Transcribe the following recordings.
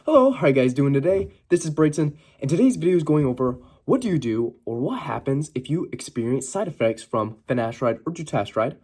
Hello, how are you guys doing today? This is Brayton, and today's video is going over what do you do or what happens if you experience side effects from finasteride or dutasteride,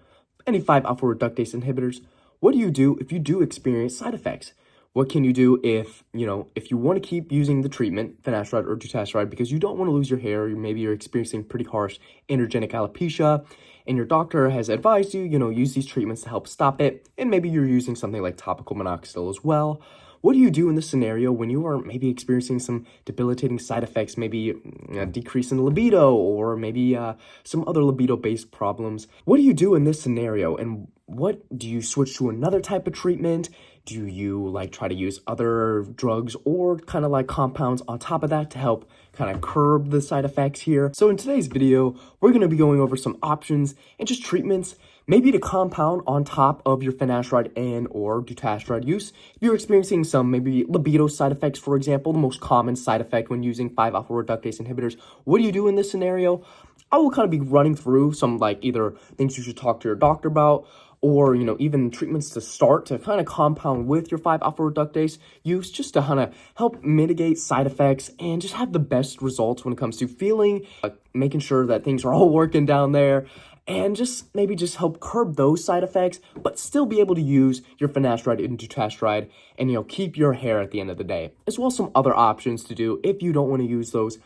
any 5-alpha reductase inhibitors. What do you do if you do experience side effects? What can you do if you want to keep using the treatment, finasteride or dutasteride, because you don't want to lose your hair, or maybe you're experiencing pretty harsh androgenic alopecia, and your doctor has advised you, use these treatments to help stop it, and maybe you're using something like topical minoxidil as well. What do you do in this scenario when you are maybe experiencing some debilitating side effects, maybe a decrease in libido or maybe some other libido-based problems? What do you do in this scenario, and what do you switch to another type of treatment? Do you try to use other drugs or kind of compounds on top of that to help kind of curb the side effects here? So in today's video, we're going to be going over some options and just treatments maybe to compound on top of your finasteride and or dutasteride use. If you're experiencing some maybe libido side effects, for example, the most common side effect when using 5-alpha reductase inhibitors, what do you do in this scenario? I will kind of be running through some either things you should talk to your doctor about, or even treatments to start to kind of compound with your 5-alpha reductase use, just to kind of help mitigate side effects and just have the best results when it comes to feeling, making sure that things are all working down there, and just maybe just help curb those side effects, but still be able to use your finasteride and dutasteride and keep your hair at the end of the day, as well as some other options to do if you don't want to use those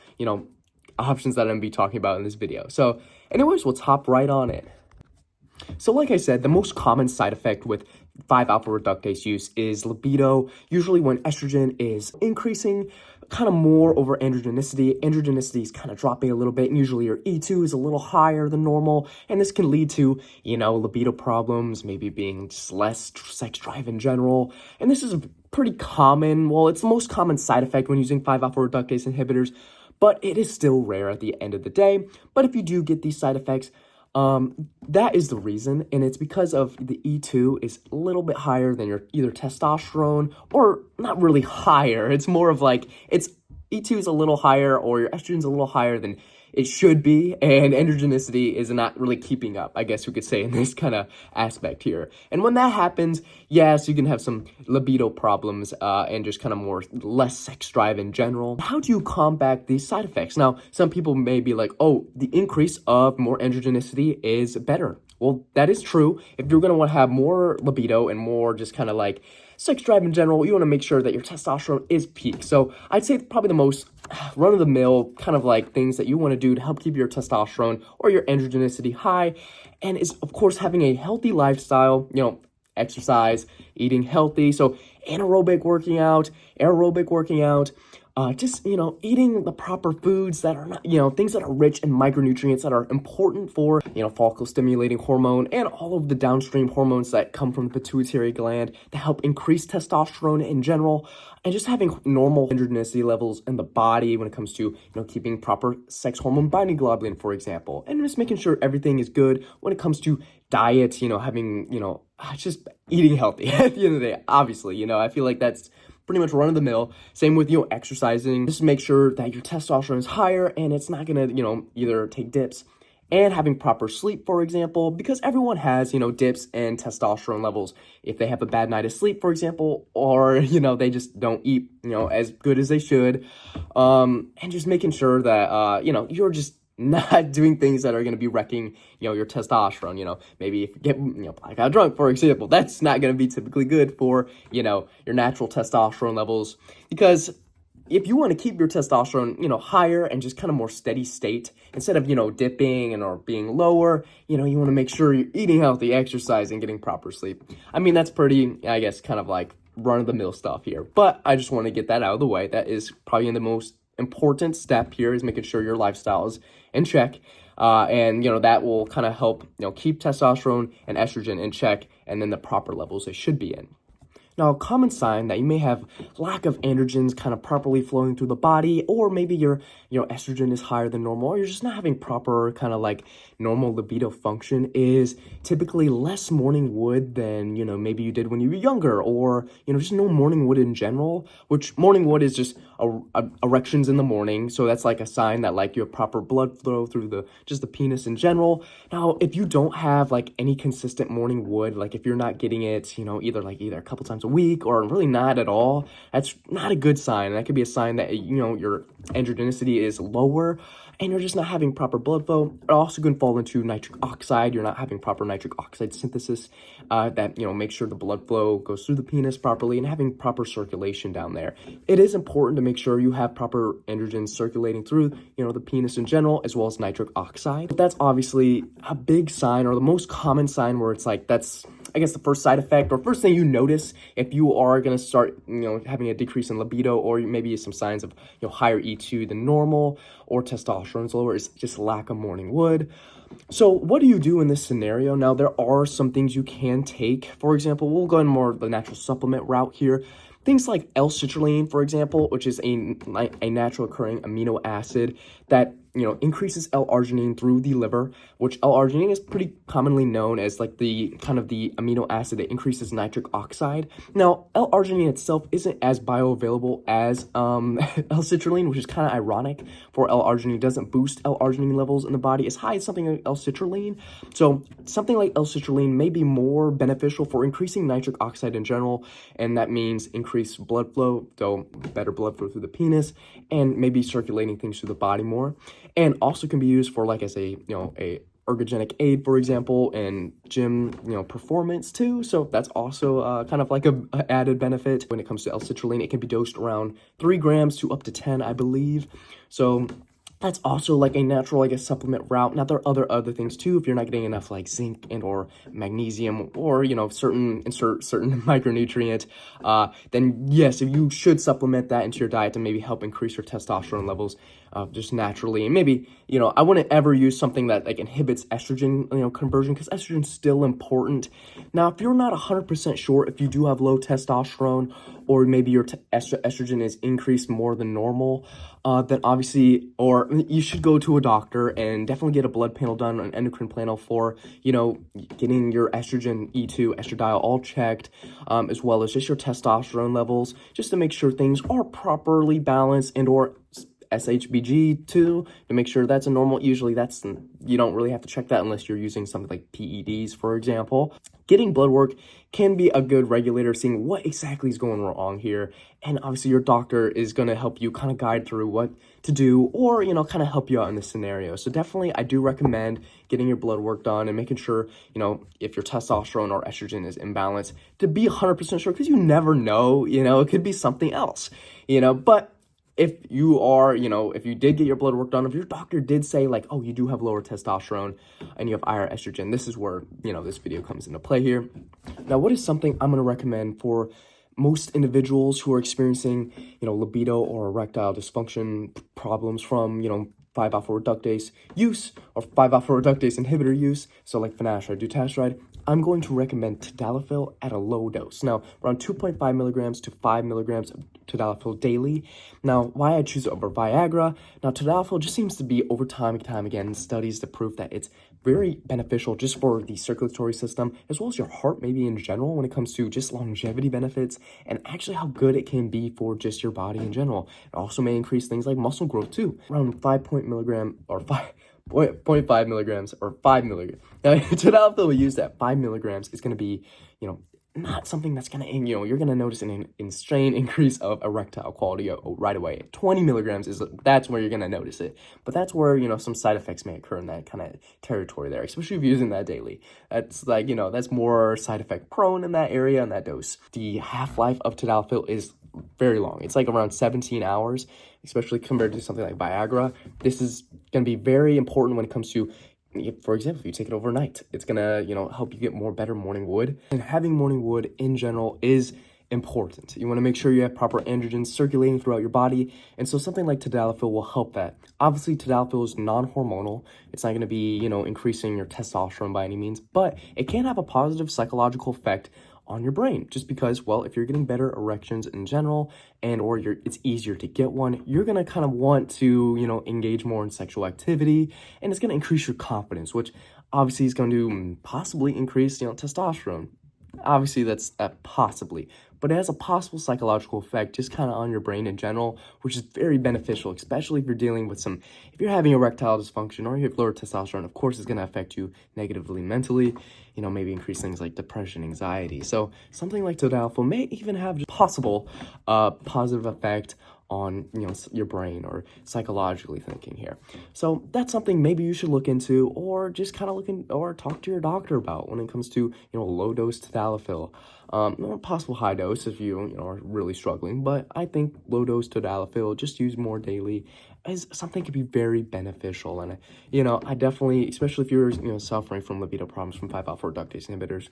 options that I'm going to be talking about in this video. So anyways, we'll hop right on it. So like I said, the most common side effect with 5-alpha reductase use is libido, usually when estrogen is increasing, kind of more over androgenicity. Androgenicity is kind of dropping a little bit, and usually your E2 is a little higher than normal, and this can lead to, libido problems, maybe being just less sex drive in general, and this is pretty common. Well, it's the most common side effect when using 5-alpha reductase inhibitors, but it is still rare at the end of the day. But if you do get these side effects, that is the reason, and it's because of the E2 is a little bit higher than your either testosterone, or not really higher. It's more of it's E2 is a little higher, or your estrogen's a little higher than it should be, and androgenicity is not really keeping up, I guess we could say, in this kind of aspect here. And when that happens, yes, you can have some libido problems and just kind of less sex drive in general. How do you combat these side effects? Now, some people may be like, oh, the increase of more androgenicity is better. Well, that is true. If you're going to want to have more libido and more just kind of sex drive in general, you want to make sure that your testosterone is peak. So I'd say probably the most run-of-the-mill kind of things that you want to do to help keep your testosterone or your androgenicity high, and is of course having a healthy lifestyle, exercise, eating healthy, so anaerobic working out, aerobic working out, just, eating the proper foods that are not, things that are rich in micronutrients that are important for, follicle stimulating hormone and all of the downstream hormones that come from the pituitary gland to help increase testosterone in general, and just having normal androgenicity levels in the body when it comes to, keeping proper sex hormone binding globulin, for example, and just making sure everything is good when it comes to diet, having, just eating healthy at the end of the day. Obviously, I feel like that's pretty much run-of-the-mill. Same with, exercising. Just make sure that your testosterone is higher and it's not gonna, either take dips. And having proper sleep, for example, because everyone has, dips and testosterone levels if they have a bad night of sleep, for example, or, they just don't eat, as good as they should. And just making sure that, you're just not doing things that are going to be wrecking, your testosterone. Maybe if you get, blackout drunk, for example, that's not going to be typically good for, your natural testosterone levels, because if you want to keep your testosterone, higher and just kind of more steady state, instead of, dipping and or being lower, you want to make sure you're eating healthy, exercising, getting proper sleep. I mean, that's pretty, I guess, kind of run-of-the-mill stuff here, but I just want to get that out of the way. That is probably the most important step here, is making sure your lifestyle is in check, and that will kind of help keep testosterone and estrogen in check, and then the proper levels they should be in. Now, a common sign that you may have lack of androgens kind of properly flowing through the body, or maybe your estrogen is higher than normal, or you're just not having proper kind of normal libido function, is typically less morning wood than, maybe you did when you were younger, or, just no morning wood in general, which morning wood is just erections in the morning. So that's a sign that you have proper blood flow through the penis in general. Now, if you don't have any consistent morning wood, if you're not getting it, either a couple times times a week or really not at all, that's not a good sign. That could be a sign that, your androgenicity is lower and you're just not having proper blood flow. It also can fall into nitric oxide. You're not having proper nitric oxide synthesis that, makes sure the blood flow goes through the penis properly and having proper circulation down there. It is important to make sure you have proper androgens circulating through, the penis in general, as well as nitric oxide. But that's obviously a big sign, or the most common sign, where it's like, that's, I guess, the first side effect or first thing you notice if you are going to start, having a decrease in libido, or maybe some signs of, higher E2 than normal, or testosterone's lower, is just lack of morning wood. So what do you do in this scenario? Now, there are some things you can take. For example, we'll go in more of the natural supplement route here. Things like L-citrulline, for example, which is a natural occurring amino acid that, increases L-arginine through the liver, which L-arginine is pretty commonly known as like the kind of the amino acid that increases nitric oxide. Now, L-arginine itself isn't as bioavailable as L-citrulline, which is kind of ironic, for L-arginine doesn't boost L-arginine levels in the body as high as something like L-citrulline. So something like L-citrulline may be more beneficial for increasing nitric oxide in general, and that means increased blood flow, so better blood flow through the penis, and maybe circulating things through the body more. And also can be used for, like, as a ergogenic aid, for example, and gym, performance too. So that's also kind of like a added benefit. When it comes to L-citrulline, it can be dosed around 3 grams to up to 10, I believe. So that's also like a natural, supplement route. Now, there are other things too. If you're not getting enough like zinc and or magnesium, or certain micronutrient, then yes, if you should supplement that into your diet to maybe help increase your testosterone levels just naturally. And maybe, I wouldn't ever use something that like inhibits estrogen, conversion, because estrogen's still important. Now, if you're not 100% sure if you do have low testosterone, or maybe your estrogen is increased more than normal, then obviously, or you should go to a doctor and definitely get a blood panel done, an endocrine panel for, getting your estrogen, E2, estradiol all checked, as well as just your testosterone levels, just to make sure things are properly balanced, and or SHBG too, to make sure that's a normal. Usually you don't really have to check that unless you're using something like PEDs, for example. Getting blood work can be a good regulator, seeing what exactly is going wrong here. And obviously your doctor is going to help you kind of guide through what to do, or, kind of help you out in this scenario. So definitely, I do recommend getting your blood work done and making sure, if your testosterone or estrogen is imbalanced, to be 100% sure, because you never know, it could be something else, but if you are, if you did get your blood work done, if your doctor did say like, oh, you do have lower testosterone and you have higher estrogen, this is where, this video comes into play here. Now, what is something I'm going to recommend for most individuals who are experiencing, libido or erectile dysfunction problems from, 5-alpha reductase use or 5-alpha reductase inhibitor use, so like finasteride, dutasteride, I'm going to recommend tadalafil at a low dose. Now, around 2.5 milligrams to 5 milligrams of tadalafil daily. Now, why I choose it over Viagra? Now, tadalafil just seems to be, over time and time again, studies to prove that it's very beneficial just for the circulatory system, as well as your heart, maybe in general, when it comes to just longevity benefits, and actually how good it can be for just your body in general. It also may increase things like muscle growth too. Around 5.5 milligrams or 5 milligrams. Now, tadalafil we use at 5 milligrams is going to be, not something that's going to, you're going to notice an insane increase of erectile quality right away. 20 milligrams that's where you're going to notice it. But that's where, some side effects may occur in that kind of territory there, especially if you're using that daily. That's like, that's more side effect prone in that area and that dose. The half-life of tadalafil is very long. It's like around 17 hours, especially compared to something like Viagra. This is going to be very important when it comes to, for example, if you take it overnight, it's going to, help you get better morning wood. And having morning wood in general is important. You want to make sure you have proper androgens circulating throughout your body. And so something like tadalafil will help that. Obviously, tadalafil is non-hormonal. It's not going to be, increasing your testosterone by any means, but it can have a positive psychological effect on your brain, just because, well, if you're getting better erections in general, and or it's easier to get one, you're gonna kind of want to, engage more in sexual activity, and it's gonna increase your confidence, which obviously is going to possibly increase, testosterone. Obviously, that's possibly, but it has a possible psychological effect just kind of on your brain in general, which is very beneficial, especially if you're dealing with if you're having erectile dysfunction or you have lower testosterone. Of course, it's going to affect you negatively mentally, maybe increase things like depression, anxiety. So something like tadalafil may even have a possible positive effect on your brain or psychologically thinking here. So that's something maybe you should look into, or just kind of or talk to your doctor about when it comes to low dose tadalafil, or possible high dose if you are really struggling. But I think low dose tadalafil, just use more daily, is something could be very beneficial. And I definitely, especially if you're suffering from libido problems from 5-alpha reductase inhibitors,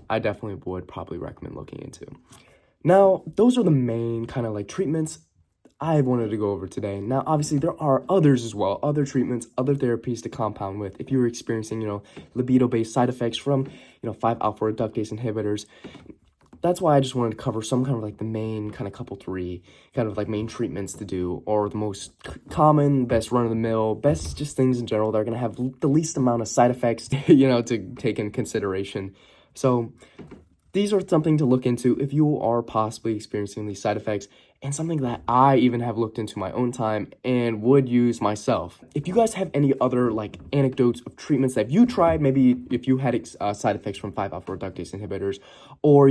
I definitely would probably recommend looking into. Now, those are the main kind of like treatments I wanted to go over today. Now, obviously, there are others as well, other treatments, other therapies to compound with if you're experiencing, libido-based side effects from, 5-alpha reductase inhibitors. That's why I just wanted to cover some kind of like the main kind of three kind of like main treatments to do, or the most common, best run-of-the-mill, best just things in general that are going to have the least amount of side effects, to take in consideration. So these are something to look into if you are possibly experiencing these side effects, and something that I even have looked into my own time and would use myself. If you guys have any other like anecdotes of treatments that you tried, maybe if you had side effects from 5-alpha reductase inhibitors, or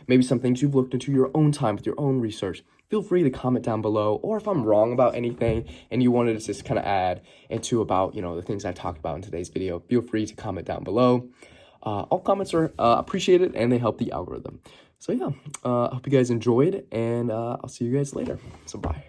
maybe some things you've looked into your own time with your own research, feel free to comment down below. Or if I'm wrong about anything and you wanted to just kind of add into about the things I talked about in today's video, feel free to comment down below. All comments are appreciated, and they help the algorithm. So yeah, I hope you guys enjoyed, and I'll see you guys later. So bye.